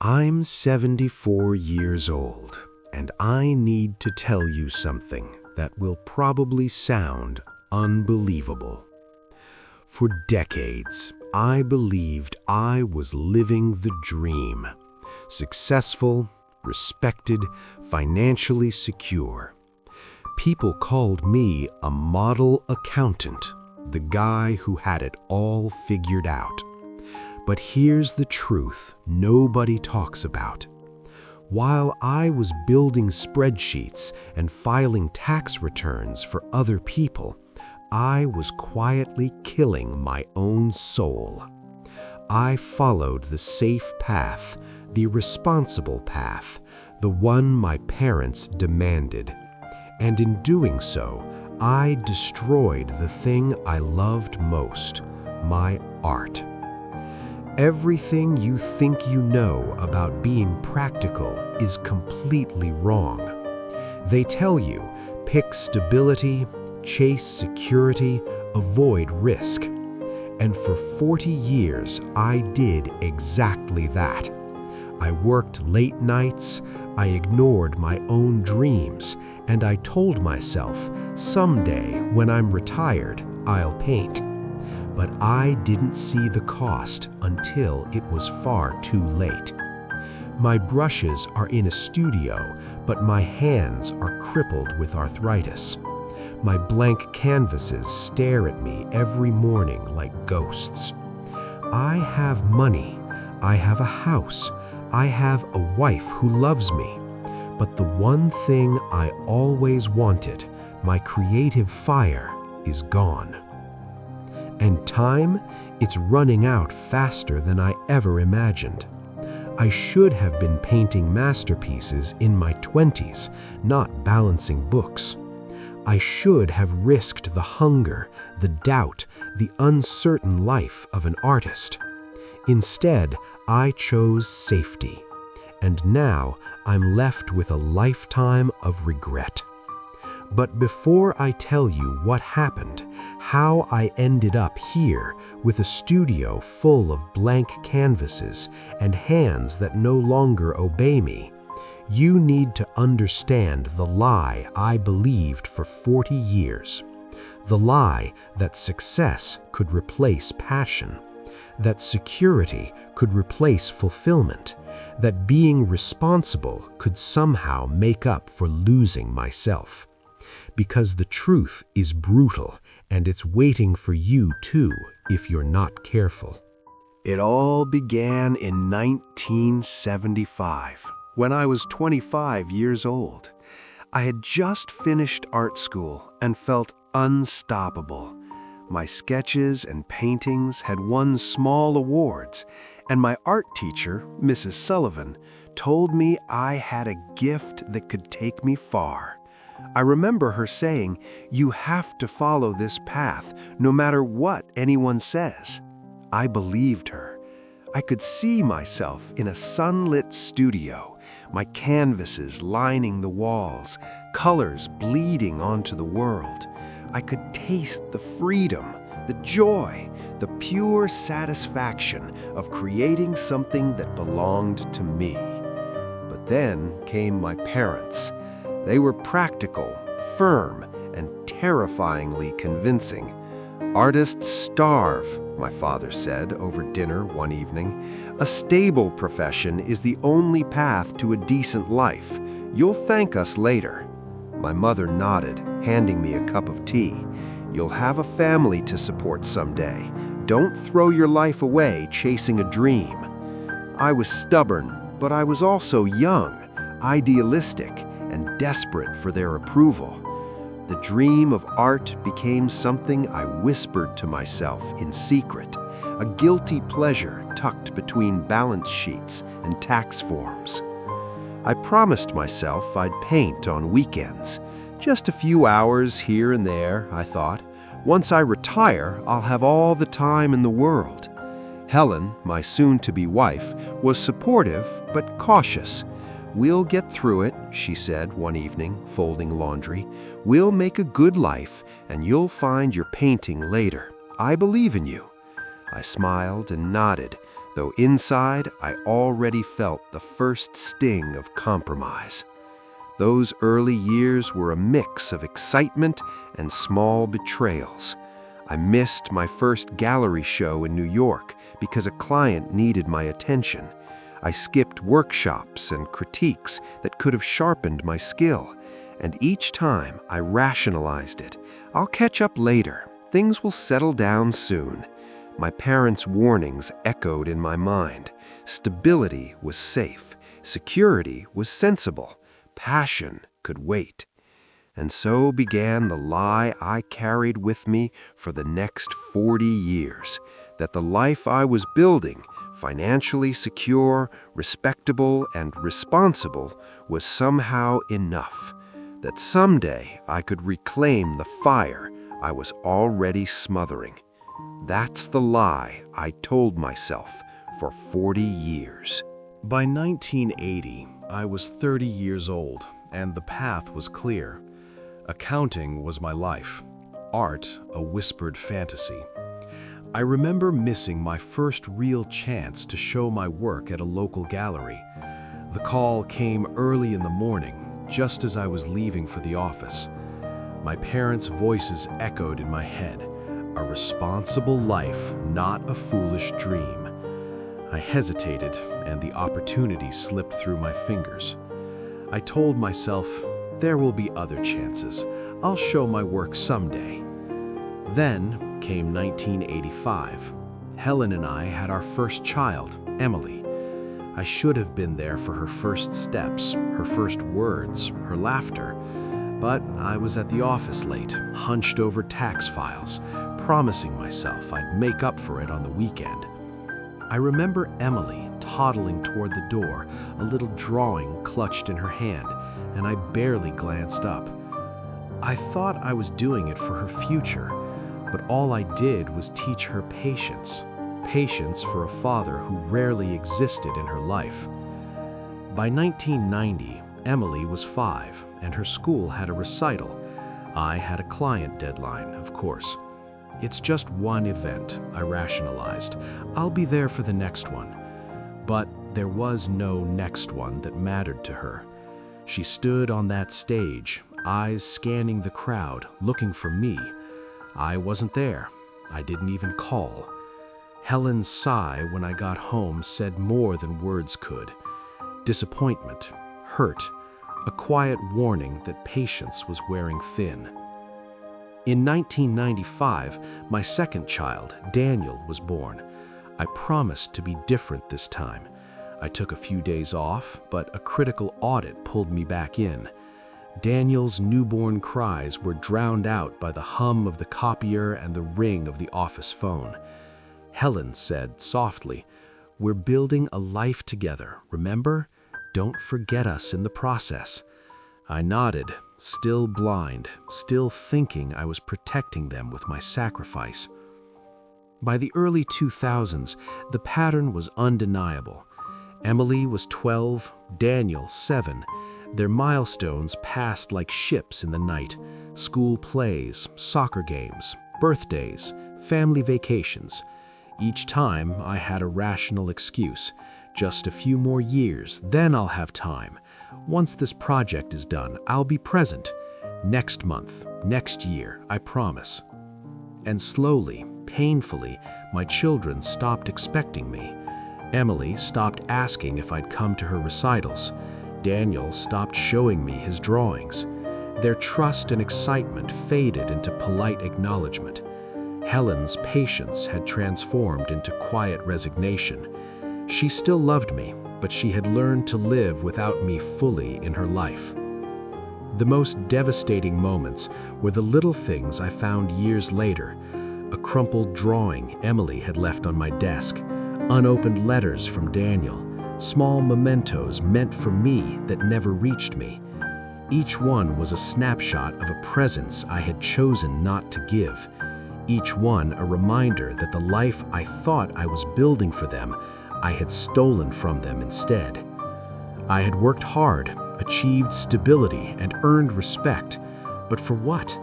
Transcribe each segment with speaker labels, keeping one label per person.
Speaker 1: I'm 74 years old, and I need to tell you something that will probably sound unbelievable. For decades, I believed I was living the dream. Successful, respected, financially secure. People called me a model accountant, the guy who had it all figured out. But here's the truth nobody talks about. While I was building spreadsheets and filing tax returns for other people, I was quietly killing my own soul. I followed the safe path, the responsible path, the one my parents demanded. And in doing so, I destroyed the thing I loved most, my art. Everything you think you know about being practical is completely wrong. They tell you, pick stability, chase security, avoid risk. And for 40 years, I did exactly that. I worked late nights, I ignored my own dreams, and I told myself, someday when I'm retired, I'll paint. But I didn't see the cost until it was far too late. My brushes are in a studio, but my hands are crippled with arthritis. My blank canvases stare at me every morning like ghosts. I have money, I have a house, I have a wife who loves me. But the one thing I always wanted, my creative fire, is gone. And time, it's running out faster than I ever imagined. I should have been painting masterpieces in my 20s, not balancing books. I should have risked the hunger, the doubt, the uncertain life of an artist. Instead, I chose safety. And now I'm left with a lifetime of regret. But before I tell you what happened, how I ended up here with a studio full of blank canvases and hands that no longer obey me, you need to understand the lie I believed for 40 years. The lie that success could replace passion, that security could replace fulfillment, that being responsible could somehow make up for losing myself. Because the truth is brutal, and it's waiting for you too if you're not careful. It all began in 1975, when I was 25 years old. I had just finished art school and felt unstoppable. My sketches and paintings had won small awards, and my art teacher, Mrs. Sullivan, told me I had a gift that could take me far. I remember her saying, "You have to follow this path, no matter what anyone says." I believed her. I could see myself in a sunlit studio, my canvases lining the walls, colors bleeding onto the world. I could taste the freedom, the joy, the pure satisfaction of creating something that belonged to me. But then came my parents. They were practical, firm, and terrifyingly convincing. "Artists starve," my father said over dinner one evening. "A stable profession is the only path to a decent life. You'll thank us later." My mother nodded, handing me a cup of tea. "You'll have a family to support someday. Don't throw your life away chasing a dream." I was stubborn, but I was also young, idealistic, and desperate for their approval. The dream of art became something I whispered to myself in secret, a guilty pleasure tucked between balance sheets and tax forms. I promised myself I'd paint on weekends. Just a few hours here and there, I thought. Once I retire, I'll have all the time in the world. Helen, my soon-to-be wife, was supportive but cautious. "We'll get through it," she said one evening, folding laundry. "We'll make a good life, and you'll find your painting later. I believe in you." I smiled and nodded,
Speaker 2: though inside I already felt the first sting of compromise. Those early years were a mix of excitement and small betrayals. I missed my first gallery show in New York because a client needed my attention. I skipped workshops and critiques that could have sharpened my skill. And each time I rationalized it. I'll catch up later. Things will settle down soon. My parents' warnings echoed in my mind. Stability was safe. Security was sensible. Passion could wait. And so began the lie I carried with me for the next 40 years, that the life I was building, financially secure, respectable, and responsible, was somehow enough, that someday I could reclaim the fire I was already smothering. That's the lie I told myself for 40 years.
Speaker 1: By 1980, I was 30 years old, and the path was clear. Accounting was my life, art a whispered fantasy. I remember missing my first real chance to show my work at a local gallery. The call came early in the morning, just as I was leaving for the office. My parents' voices echoed in my head. A responsible life, not a foolish dream. I hesitated, and the opportunity slipped through my fingers. I told myself, there will be other chances. I'll show my work someday. Then came 1985. Helen and I had our first child, Emily. I should have been there for her first steps, her first words, her laughter. But I was at the office late, hunched over tax files, promising myself I'd make up for it on the weekend. I remember Emily toddling toward the door, a little drawing clutched in her hand, and I barely glanced up. I thought I was doing it for her future, but all I did was teach her patience. Patience for a father who rarely existed in her life. By 1990, Emily was 5, and her school had a recital. I had a client deadline, of course. It's just one event, I rationalized. I'll be there for the next one. But there was no next one that mattered to her. She stood on that stage, eyes scanning the crowd, looking for me. I wasn't there. I didn't even call. Helen's sigh when I got home said more than words could. Disappointment, hurt, a quiet warning that patience was wearing thin. In 1995, my second child, Daniel, was born. I promised to be different this time. I took a few days off, but a critical audit pulled me back in. Daniel's newborn cries were drowned out by the hum of the copier and the ring of the office phone. Helen said softly, "We're building a life together, remember? Don't forget us in the process." I nodded, still blind, still thinking I was protecting them with my sacrifice. By the early 2000s, the pattern was undeniable. Emily was 12, Daniel 7. Their milestones passed like ships in the night. School plays, soccer games, birthdays, family vacations. Each time I had a rational excuse. Just a few more years, then I'll have time. Once this project is done, I'll be present. Next month, next year, I promise. And slowly, painfully, my children stopped expecting me. Emily stopped asking if I'd come to her recitals. Daniel stopped showing me his drawings. Their trust and excitement faded into polite acknowledgement. Helen's patience had transformed into quiet resignation. She still loved me, but she had learned to live without me fully in her life. The most devastating moments were the little things I found years later. A crumpled drawing Emily had left on my desk, unopened letters from Daniel, small mementos meant for me that never reached me. Each one was a snapshot of a presence I had chosen not to give. Each one a reminder that the life I thought I was building for them, I had stolen from them instead. I had worked hard, achieved stability, and earned respect. But for what?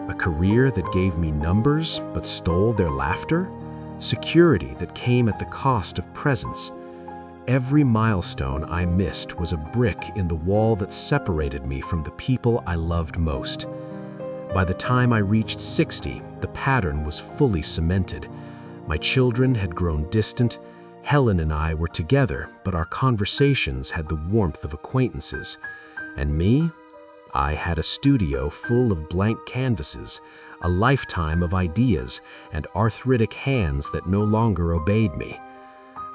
Speaker 1: A career that gave me numbers but stole their laughter? security that came at the cost of presence. Every milestone I missed was a brick in the wall that separated me from the people I loved most. By the time I reached 60, the pattern was fully cemented. My children had grown distant. Helen and I were together, but our conversations had the warmth of acquaintances. And me? I had a studio full of blank canvases, a lifetime of ideas, and arthritic hands that no longer obeyed me.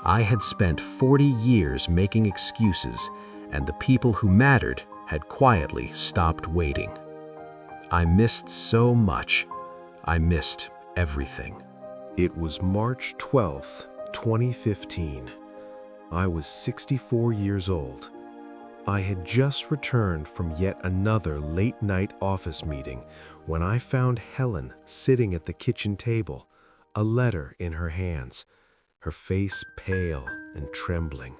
Speaker 1: I had spent 40 years making excuses, and the people who mattered had quietly stopped waiting. I missed so much. I missed everything.
Speaker 2: It was March 12th, 2015. I was 64 years old. I had just returned from yet another late-night office meeting when I found Helen sitting at the kitchen table, a letter in her hands, her face pale and trembling.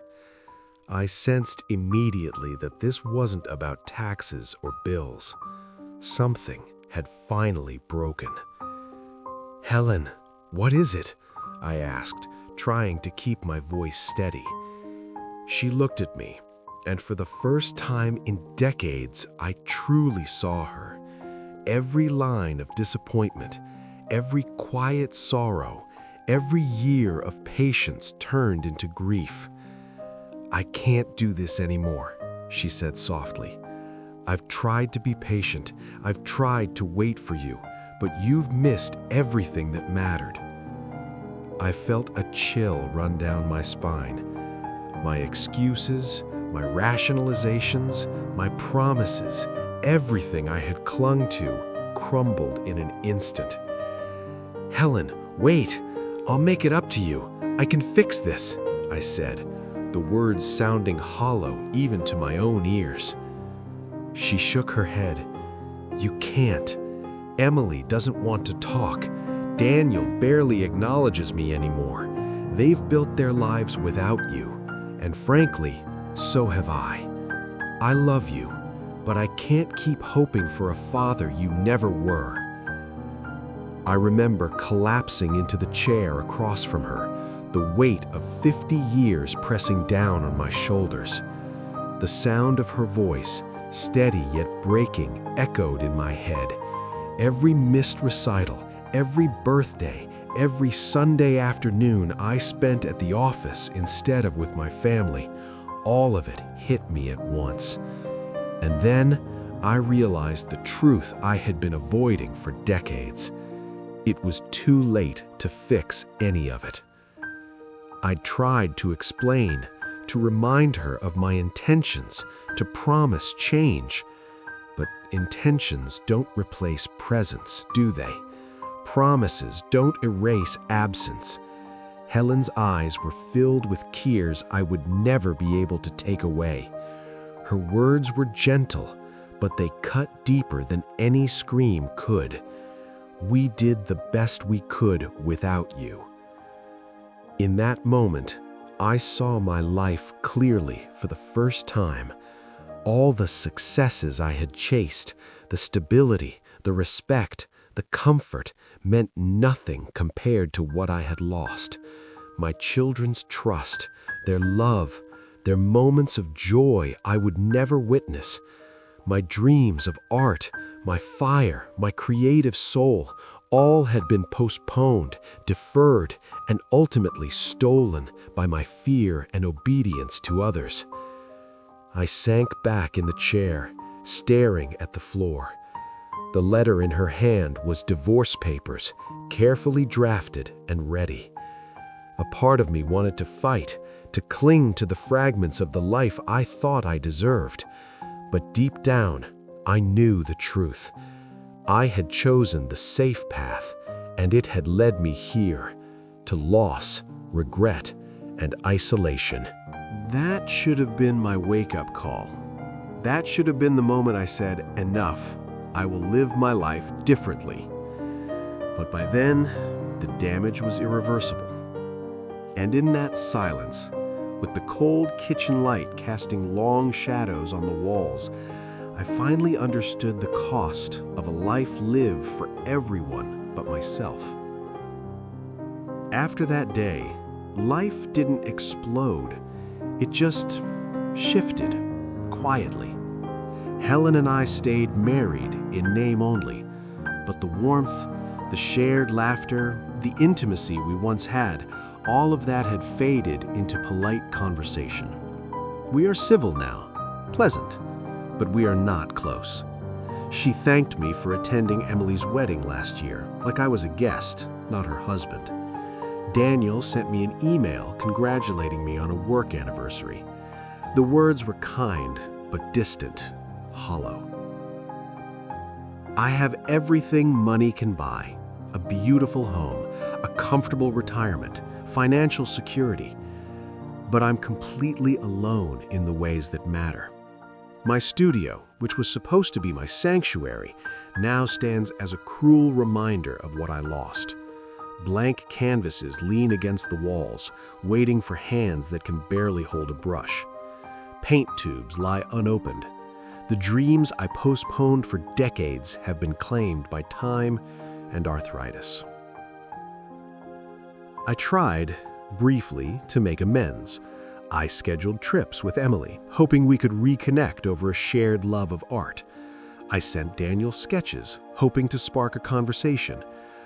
Speaker 2: I sensed immediately that this wasn't about taxes or bills. Something had finally broken. "Helen, what is it?" I asked, trying to keep my voice steady. She looked at me, and for the first time in decades, I truly saw her. Every line of disappointment, every quiet sorrow, every year of patience turned into grief. "I can't do this anymore," she said softly. "I've tried to be patient. I've tried to wait for you, but you've missed everything that mattered." I felt a chill run down my spine. My excuses, my rationalizations, my promises, everything I had clung to crumbled in an instant. "Helen, wait! I'll make it up to you. I can fix this," I said, the words sounding hollow even to my own ears. She shook her head. "You can't. Emily doesn't want to talk. Daniel barely acknowledges me anymore. They've built their lives without you, and frankly, so have I. I love you, but I can't keep hoping for a father you never were." I remember collapsing into the chair across from her, the weight of 50 years pressing down on my shoulders. The sound of her voice, steady yet breaking, echoed in my head. Every missed recital, every birthday, every Sunday afternoon I spent at the office instead of with my family, all of it hit me at once. And then I realized the truth I had been avoiding for decades. It was too late to fix any of it. I tried to explain, to remind her of my intentions, to promise change. But intentions don't replace presence, do they? Promises don't erase absence. Helen's eyes were filled with tears I would never be able to take away. Her words were gentle, but they cut deeper than any scream could. "We did the best we could without you." In that moment, I saw my life clearly for the first time. All the successes I had chased, the stability, the respect, the comfort, meant nothing compared to what I had lost. My children's trust, their love, their moments of joy I would never witness. My dreams of art, my fire, my creative soul, all had been postponed, deferred, and ultimately stolen by my fear and obedience to others. I sank back in the chair, staring at the floor. The letter in her hand was divorce papers, carefully drafted and ready. A part of me wanted to fight, to cling to the fragments of the life I thought I deserved. But deep down, I knew the truth. I had chosen the safe path, and it had led me here, to loss, regret, and isolation. That should have been my wake-up call. That should have been the moment I said, "Enough. I will live my life differently." But by then, the damage was irreversible. And in that silence, with the cold kitchen light casting long shadows on the walls, I finally understood the cost of a life lived for everyone but myself.
Speaker 1: After that day, life didn't explode. It just shifted quietly. Helen and I stayed married in name only, but the warmth, the shared laughter, the intimacy we once had, all of that had faded into polite conversation. We are civil now, pleasant, but we are not close. She thanked me for attending Emily's wedding last year, like I was a guest, not her husband. Daniel sent me an email congratulating me on a work anniversary. The words were kind, but distant, hollow. I have everything money can buy: a beautiful home, a comfortable retirement, financial security. But I'm completely alone in the ways that matter. My studio, which was supposed to be my sanctuary, now stands as a cruel reminder of what I lost. Blank canvases lean against the walls, waiting for hands that can barely hold a brush. Paint tubes lie unopened. The dreams I postponed for decades have been claimed by time and arthritis. I tried, briefly, to make amends. I scheduled trips with Emily, hoping we could reconnect over a shared love of art. I sent Daniel sketches, hoping to spark a conversation.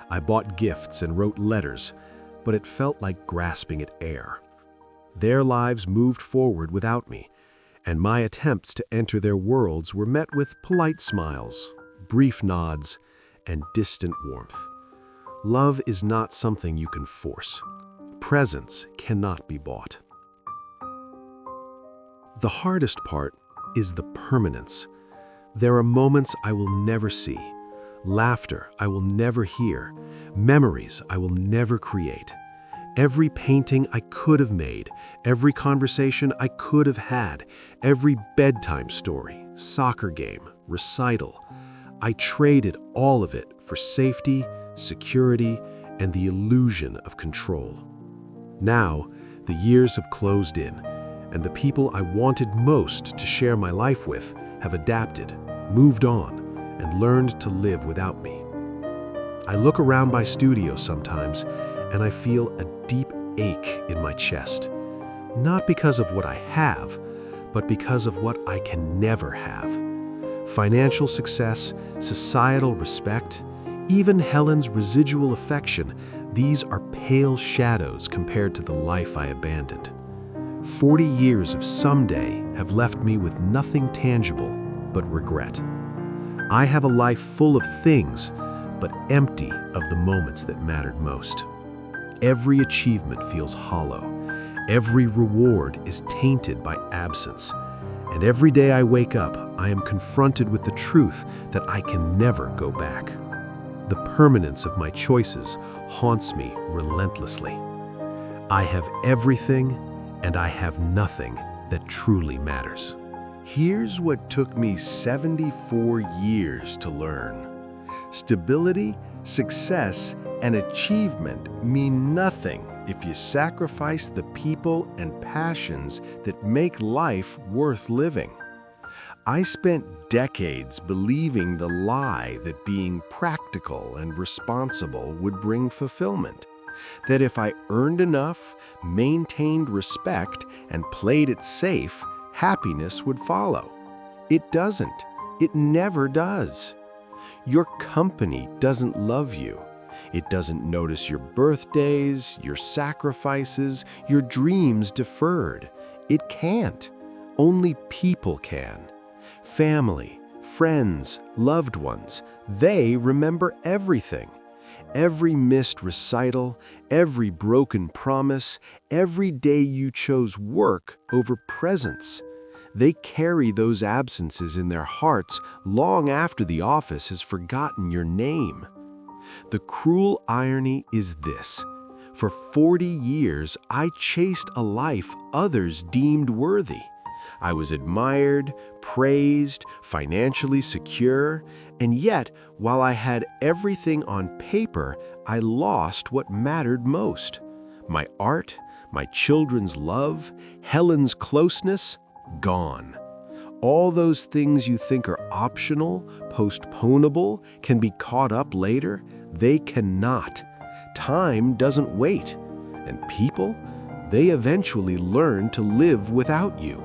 Speaker 1: I bought gifts and wrote letters, but it felt like grasping at air. Their lives moved forward without me, and my attempts to enter their worlds were met with polite smiles, brief nods, and distant warmth. Love is not something you can force. Presence cannot be bought. The hardest part is the permanence. There are moments I will never see, laughter I will never hear, memories I will never create. Every painting I could have made, every conversation I could have had, every bedtime story, soccer game, recital, I traded all of it for safety, security, and the illusion of control. Now, the years have closed in, and the people I wanted most to share my life with have adapted, moved on, and learned to live without me. I look around my studio sometimes, and I feel a deep ache in my chest. Not because of what I have, but because of what I can never have. Financial success, societal respect, even Helen's residual affection, these are pale shadows compared to the life I abandoned. 40 years of someday have left me with nothing tangible but regret. I have a life full of things, but empty of the moments that mattered most. Every achievement feels hollow. Every reward is tainted by absence. And every day I wake up, I am confronted with the truth that I can never go back. The permanence of my choices haunts me relentlessly. I have everything, and I have nothing that truly matters.
Speaker 3: Here's what took me 74 years to learn. Stability, success, and achievement mean nothing if you sacrifice the people and passions that make life worth living. I spent decades believing the lie that being practical and responsible would bring fulfillment. That if I earned enough, maintained respect, and played it safe, happiness would follow. It doesn't. It never does. Your company doesn't love you. It doesn't notice your birthdays, your sacrifices, your dreams deferred. It can't. Only people can. Family, friends, loved ones, they remember everything. Every missed recital, every broken promise, every day you chose work over presence. They carry those absences in their hearts long after the office has forgotten your name. The cruel irony is this. For 40 years, I chased a life others deemed worthy. I was admired, praised, financially secure, and yet, while I had everything on paper, I lost what mattered most. My art, my children's love, Helen's closeness, gone. All those things you think are optional, postponable, can be caught up later, they cannot. time doesn't wait, and people, they eventually learn to live without you.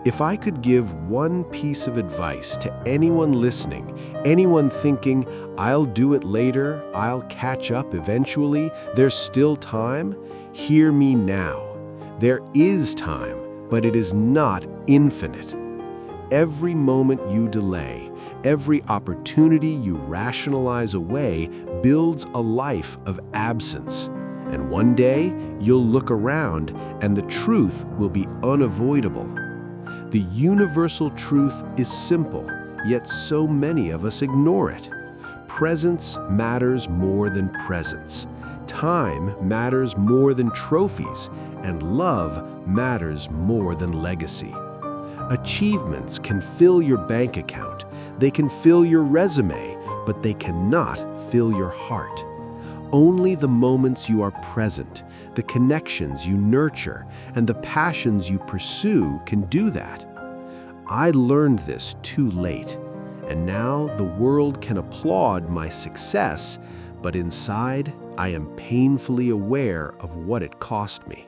Speaker 3: If I could give one piece of advice to anyone listening, anyone thinking, I'll do it later, I'll catch up eventually, there's still time, hear me now. There is time, but it is not infinite. Every moment you delay, every opportunity you rationalize away builds a life of absence. And one day, you'll look around and the truth will be unavoidable. The universal truth is simple, yet so many of us ignore it. Presence matters more than presence. Time matters more than trophies, and love matters more than legacy. Achievements can fill your bank account, they can fill your resume, but they cannot fill your heart. Only the moments you are present, the connections you nurture, and the passions you pursue can do that. I learned this too late, and now the world can applaud my success, but inside, I am painfully aware of what it cost me.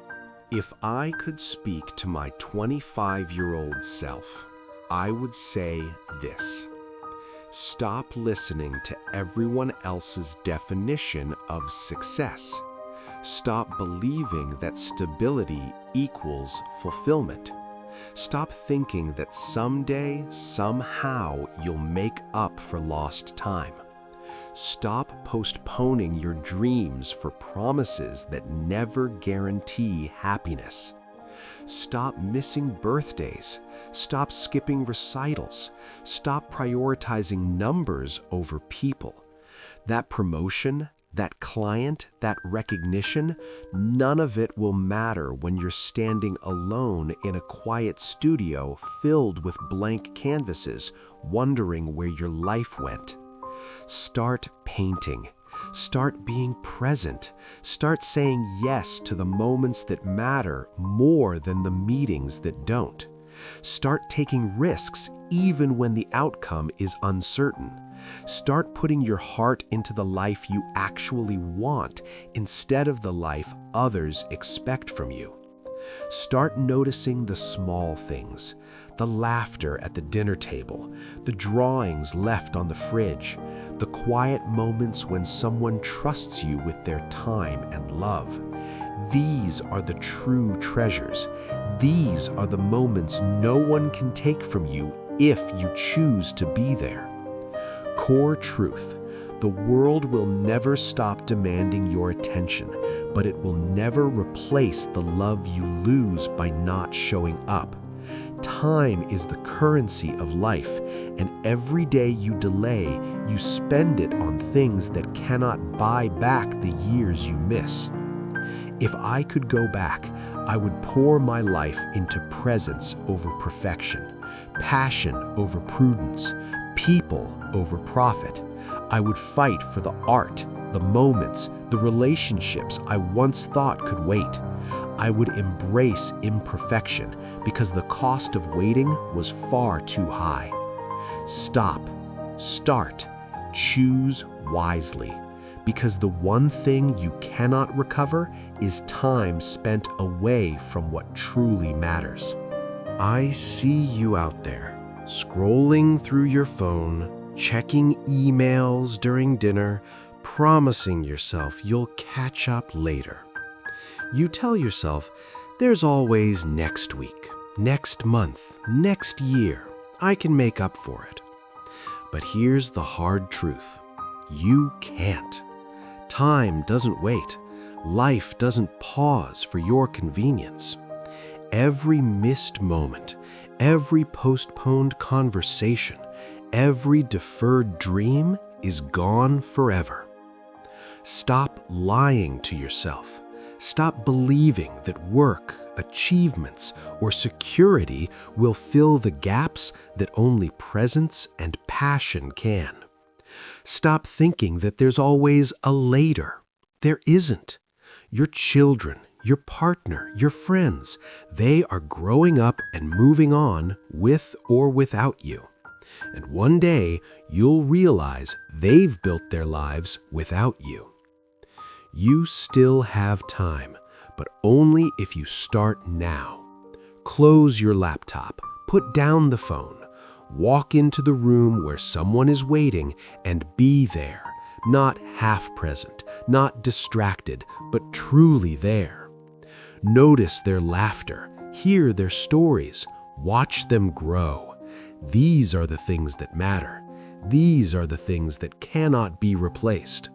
Speaker 1: If I could speak to my 25-year-old self, I would say this: stop listening to everyone else's definition of success. Stop believing that stability equals fulfillment. Stop thinking that someday, somehow, you'll make up for lost time. Stop postponing your dreams for promises that never guarantee happiness. Stop missing birthdays. Stop skipping recitals. Stop prioritizing numbers over people. That promotion, that client, that recognition, none of it will matter when you're standing alone in a quiet studio filled with blank canvases, wondering where your life went. Start painting. Start being present. Start saying yes to the moments that matter more than the meetings that don't. Start taking risks even when the outcome is uncertain. Start putting your heart into the life you actually want instead of the life others expect from you. Start noticing the small things, the laughter at the dinner table, the drawings left on the fridge, the quiet moments when someone trusts you with their time and love. These are the true treasures. These are the moments no one can take from you if you choose to be there. Core truth: the world will never stop demanding your attention, but it will never replace the love you lose by not showing up. Time is the currency of life, and every day you delay, you spend it on things that cannot buy back the years you miss. If I could go back, I would pour my life into presence over perfection, passion over prudence, people over profit. I would fight for the art, the moments, the relationships I once thought could wait. I would embrace imperfection because the cost of waiting was far too high. Stop, start, choose wisely, because the one thing you cannot recover is time spent away from what truly matters. I see you out there, scrolling through your phone, checking emails during dinner, promising yourself you'll catch up later. You tell yourself, there's always next week, next month, next year. I can make up for it. But here's the hard truth. You can't. Time doesn't wait. Life doesn't pause for your convenience. Every missed moment, every postponed conversation, every deferred dream is gone forever. Stop lying to yourself. Stop believing that work, achievements, or security will fill the gaps that only presence and passion can. Stop thinking that there's always a later. There isn't. Your children, your partner, your friends, they are growing up and moving on with or without you. And one day, you'll realize they've built their lives without you. You still have time, but only if you start now. Close your laptop, put down the phone, walk into the room where someone is waiting and be there, not half present, not distracted, but truly there. Notice their laughter, hear their stories, watch them grow. These are the things that matter. These are the things that cannot be replaced.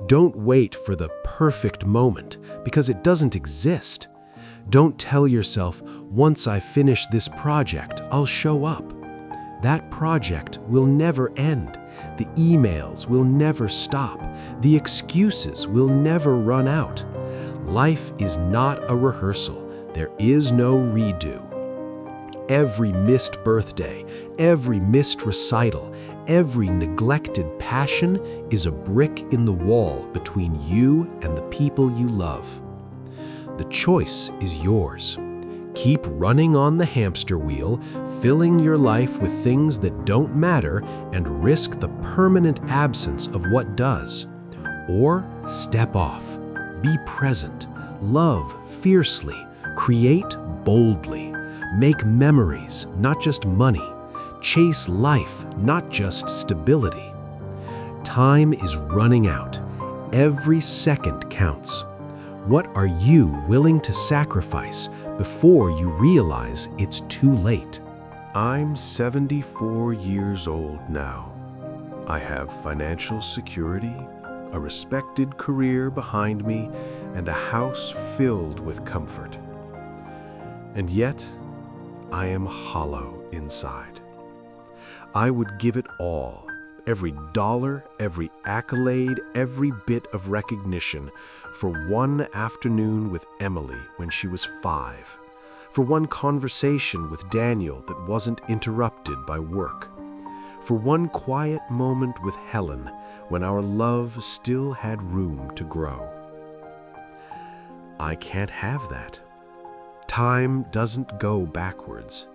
Speaker 1: Don't wait for the perfect moment because it doesn't exist. Don't tell yourself, once I finish this project, I'll show up. That project will never end. The emails will never stop. The excuses will never run out. Life is not a rehearsal. There is no redo. Every missed birthday, every missed recital, every neglected passion is a brick in the wall between you and the people you love. The choice is yours. Keep running on the hamster wheel, filling your life with things that don't matter and risk the permanent absence of what does. Or step off. Be present. Love fiercely. Create boldly. Make memories, not just money. Chase life, not just stability. Time is running out. Every second counts. What are you willing to sacrifice before you realize it's too late?
Speaker 3: I'm 74 years old now. I have financial security, a respected career behind me, and a house filled with comfort. And yet, I am hollow inside. I would give it all, every dollar, every accolade, every bit of recognition, for one afternoon with Emily when she was 5, for one conversation with Daniel that wasn't interrupted by work, for one quiet moment with Helen when our love still had room to grow. I can't have that. Time doesn't go backwards.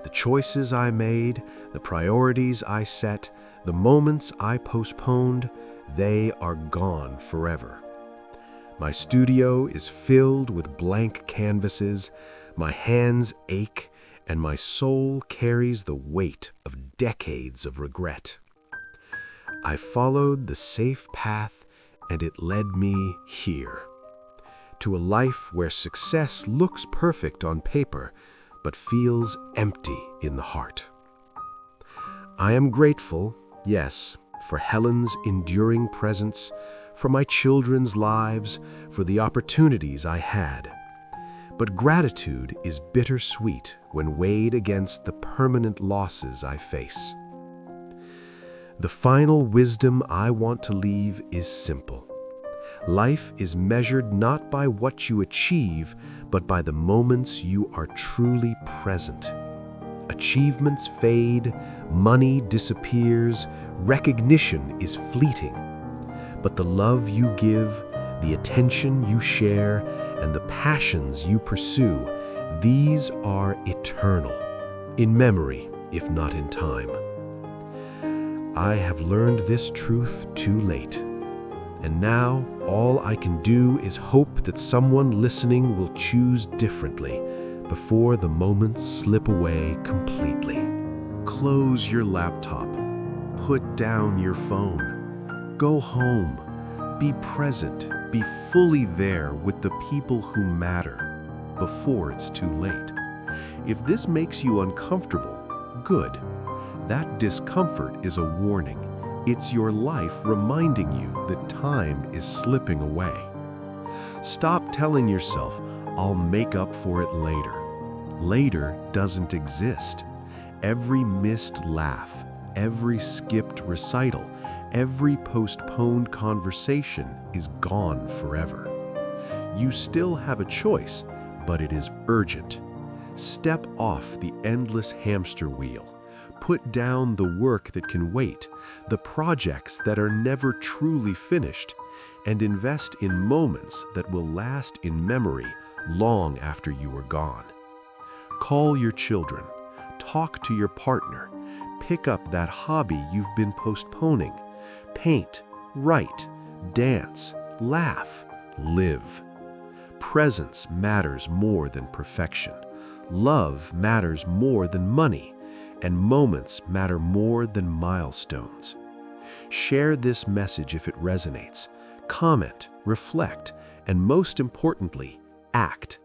Speaker 3: The choices I made, the priorities I set, the moments I postponed, they are gone forever. My studio is filled with blank canvases, my hands ache, and my soul carries the weight of decades of regret. I followed the safe path, and it led me here, to a life where success looks perfect on paper, but feels empty in the heart. I am grateful, yes, for Helen's enduring presence, for my children's lives, for the opportunities I had. But gratitude is bittersweet when weighed against the permanent losses I face. The final wisdom I want to leave is simple. Life is measured not by what you achieve, but by the moments you are truly present. Achievements fade, money disappears, recognition is fleeting. But the love you give, the attention you share, and the passions you pursue, these are eternal, in memory, if not in time. I have learned this truth too late. And now, all I can do is hope that someone listening will choose differently before the moments slip away completely. Close your laptop. Put down your phone. Go home. Be present. Be fully there with the people who matter before it's too late. If this makes you uncomfortable, good. That discomfort is a warning. It's your life reminding you that time is slipping away. Stop telling yourself, I'll make up for it later. Later doesn't exist. Every missed laugh, every skipped recital, every postponed conversation is gone forever. You still have a choice, but it is urgent. Step off the endless hamster wheel. Put down the work that can wait, the projects that are never truly finished, and invest in moments that will last in memory long after you are gone. Call your children, talk to your partner, pick up that hobby you've been postponing, paint, write, dance, Laugh, live. Presence matters more than perfection. Love matters more than money, and moments matter more than milestones. Share this message if it resonates. Comment, reflect, and most importantly, act.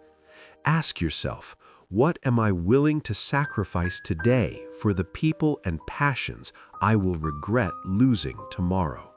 Speaker 3: Ask yourself, what am I willing to sacrifice today for the people and passions I will regret losing tomorrow?